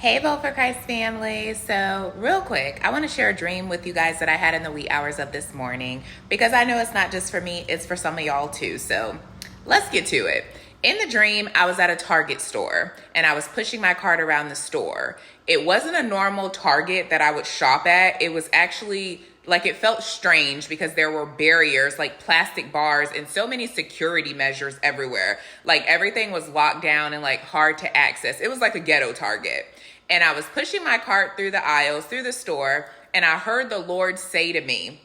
Hey, Vote for Christ family. So, real quick, I want to share a dream with you guys that I had in the wee hours of this morning because I know it's not just for me, it's for some of y'all too. So, let's get to it. In the dream, I was at a Target store and I was pushing my cart around the store. It wasn't a normal Target that I would shop at. It was actually like it felt strange because there were barriers like plastic bars and so many security measures everywhere. Like everything was locked down and like hard to access. It was like a ghetto Target. And I was pushing my cart through the aisles, through the store, and I heard the Lord say to me,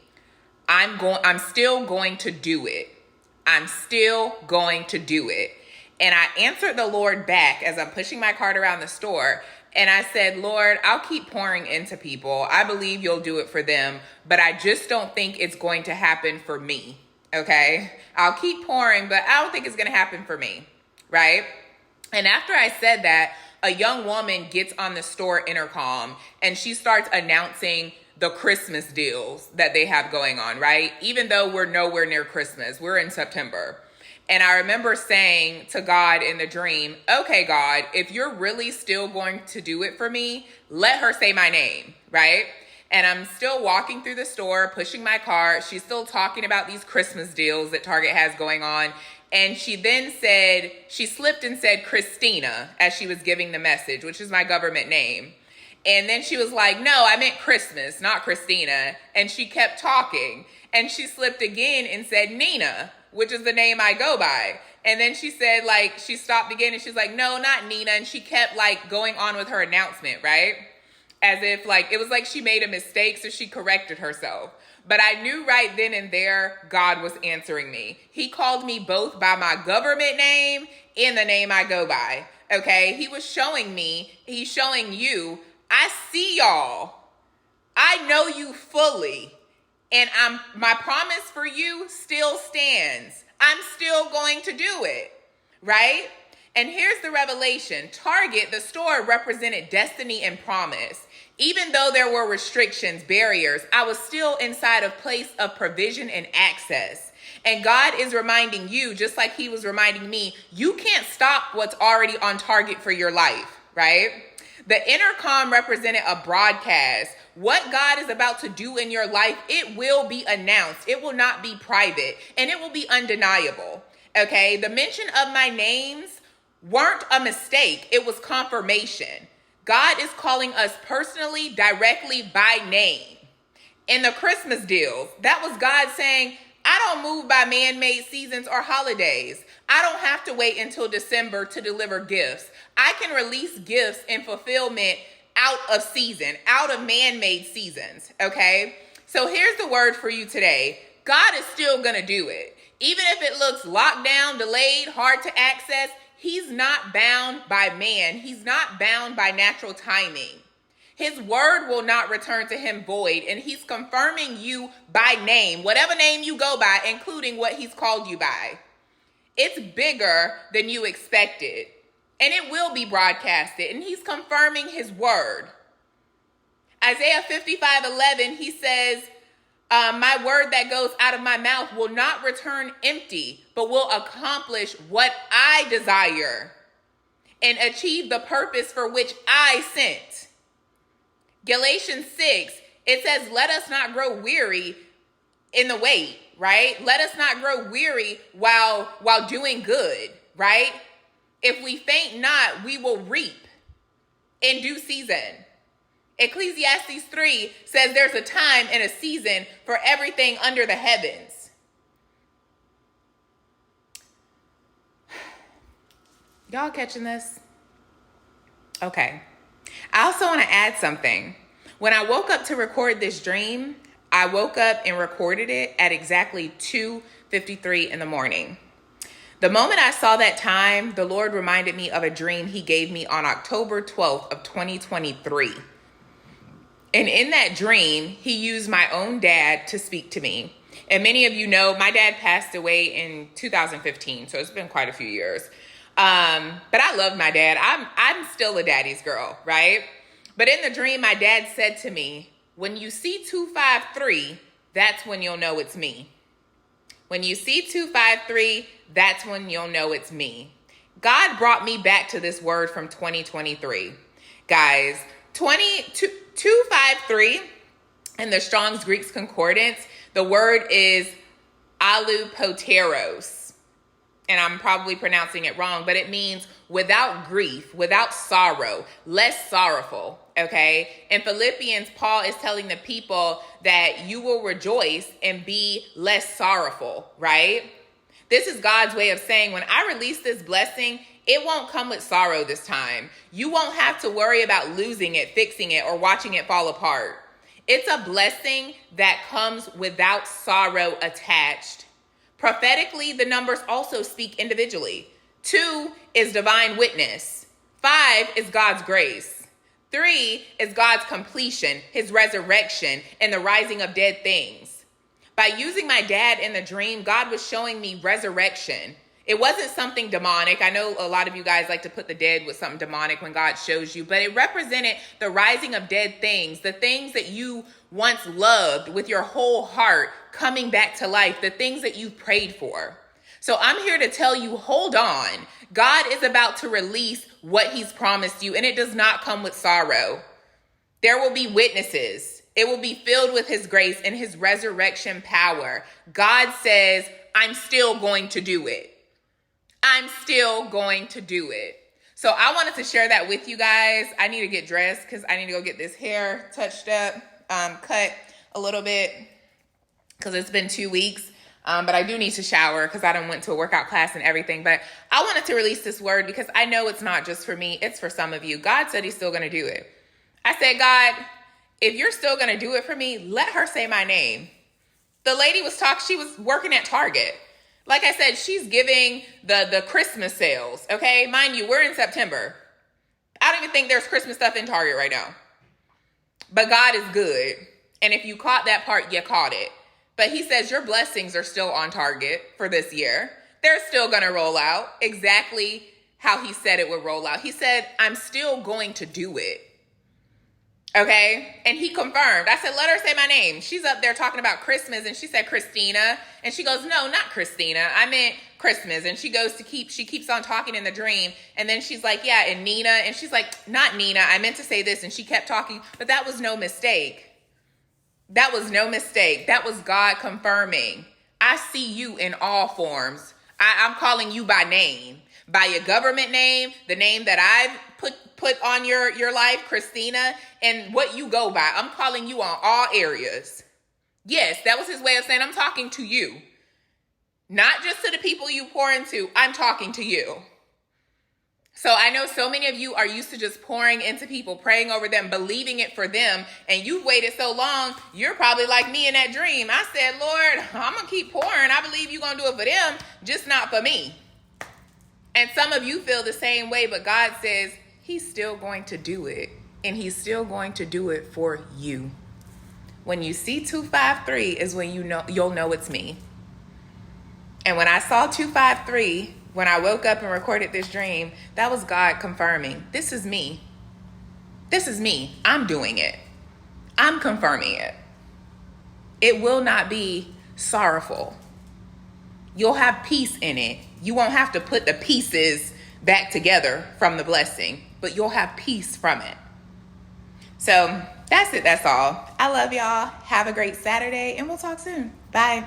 I'm still going to do it. I'm still going to do it. And I answered the Lord back as I'm pushing my cart around the store. And I said, Lord, I'll keep pouring into people. I believe you'll do it for them, but I just don't think it's going to happen for me. Okay? I'll keep pouring, but I don't think it's going to happen for me. Right? And after I said that, a young woman gets on the store intercom and she starts announcing the Christmas deals that they have going on, right? Even though we're nowhere near Christmas, we're in September. And I remember saying to God in the dream, okay, God, if you're really still going to do it for me, let her say my name, right? And I'm still walking through the store, pushing my cart. She's still talking about these Christmas deals that Target has going on. And she then said, she slipped and said Christina as she was giving the message, which is my government name. And then she was like, no, I meant Christmas, not Christina. And she kept talking. And she slipped again and said Nina, which is the name I go by. And then she said, like, she stopped again and she's like, no, not Nina. And she kept like going on with her announcement, right? As if like, it was like she made a mistake, so she corrected herself. But I knew right then and there, God was answering me. He called me both by my government name and the name I go by, okay? He was showing me, he's showing you, I see y'all. I know you fully. And my promise for you still stands. I'm still going to do it, right? And here's the revelation. Target, the store, represented destiny and promise. Even though there were restrictions, barriers, I was still inside a place of provision and access. And God is reminding you, just like he was reminding me, you can't stop what's already on target for your life, right? The intercom represented a broadcast. What God is about to do in your life, it will be announced. It will not be private, and it will be undeniable, okay? The mention of my names weren't a mistake. It was confirmation. God is calling us personally, directly by name. In the Christmas deals, that was God saying, I don't move by man-made seasons or holidays. I don't have to wait until December to deliver gifts. I can release gifts and fulfillment out of season, out of man-made seasons, okay? So here's the word for you today. God is still going to do it. Even if it looks locked down, delayed, hard to access, he's not bound by man. He's not bound by natural timing. His word will not return to him void, and he's confirming you by name, whatever name you go by, including what he's called you by. It's bigger than you expected, and it will be broadcasted, and he's confirming his word. Isaiah 55:11, he says, my word that goes out of my mouth will not return empty, but will accomplish what I desire and achieve the purpose for which I sent. Galatians 6, it says, let us not grow weary in the wait, right? Let us not grow weary while doing good, right? If we faint not, we will reap in due season. Ecclesiastes 3 says there's a time and a season for everything under the heavens. Y'all catching this? Okay. I also want to add something. When I woke up to record this dream, I woke up and recorded it at exactly 2:53 in the morning. The moment I saw that time, the Lord reminded me of a dream he gave me on October 12th of 2023. And in that dream, he used my own dad to speak to me. And many of you know, my dad passed away in 2015, so it's been quite a few years. But I love my dad. I'm still a daddy's girl, right? But in the dream, my dad said to me, when you see 253, that's when you'll know it's me. When you see 253, that's when you'll know it's me. God brought me back to this word from 2023. Guys, 253 in the Strong's Greek Concordance, the word is alupoteros. And I'm probably pronouncing it wrong, but it means without grief, without sorrow, less sorrowful, okay? In Philippians, Paul is telling the people that you will rejoice and be less sorrowful, right? This is God's way of saying, when I release this blessing, it won't come with sorrow this time. You won't have to worry about losing it, fixing it, or watching it fall apart. It's a blessing that comes without sorrow attached. Prophetically, the numbers also speak individually. 2 is divine witness. 5 is God's grace. 3 is God's completion, his resurrection, and the rising of dead things. By using my dad in the dream, God was showing me resurrection. It wasn't something demonic. I know a lot of you guys like to put the dead with something demonic when God shows you, but it represented the rising of dead things, the things that you once loved with your whole heart coming back to life, the things that you prayed for. So I'm here to tell you, hold on. God is about to release what he's promised you, and it does not come with sorrow. There will be witnesses. It will be filled with his grace and his resurrection power. God says, I'm still going to do it. I'm still going to do it. So I wanted to share that with you guys. I need to get dressed because I need to go get this hair touched up, cut a little bit because it's been 2 weeks. But I do need to shower because I done went to a workout class and everything. But I wanted to release this word because I know it's not just for me. It's for some of you. God said he's still going to do it. I said, God, if you're still going to do it for me, let her say my name. The lady was she was working at Target. Like I said, she's giving the Christmas sales, okay? Mind you, we're in September. I don't even think there's Christmas stuff in Target right now. But God is good. And if you caught that part, you caught it. But he says your blessings are still on target for this year. They're still going to roll out exactly how he said it would roll out. He said, I'm still going to do it. Okay. And he confirmed. I said, let her say my name. She's up there talking about Christmas and she said Christina. And she goes, no, not Christina. I meant Christmas. And she keeps on talking in the dream. And then she's like, yeah, and Nina. And she's like, not Nina. I meant to say this. And she kept talking, but that was no mistake. That was no mistake. That was God confirming. I see you in all forms. I'm calling you by name, by your government name, the name that I've put on your life, Christina, and what you go by. I'm calling you on all areas. Yes, that was his way of saying I'm talking to you. Not just to the people you pour into. I'm talking to you. So I know so many of you are used to just pouring into people, praying over them, believing it for them. And you've waited so long, you're probably like me in that dream. I said, Lord, I'm going to keep pouring. I believe you're going to do it for them, just not for me. And some of you feel the same way, but God says he's still going to do it. And he's still going to do it for you. When you see 253 is when you'll know it's me. And when I saw 253, when I woke up and recorded this dream, that was God confirming, this is me. This is me. I'm doing it. I'm confirming it. It will not be sorrowful. You'll have peace in it. You won't have to put the pieces back together from the blessing, but you'll have peace from it. So that's it. That's all. I love y'all. Have a great Saturday and we'll talk soon. Bye.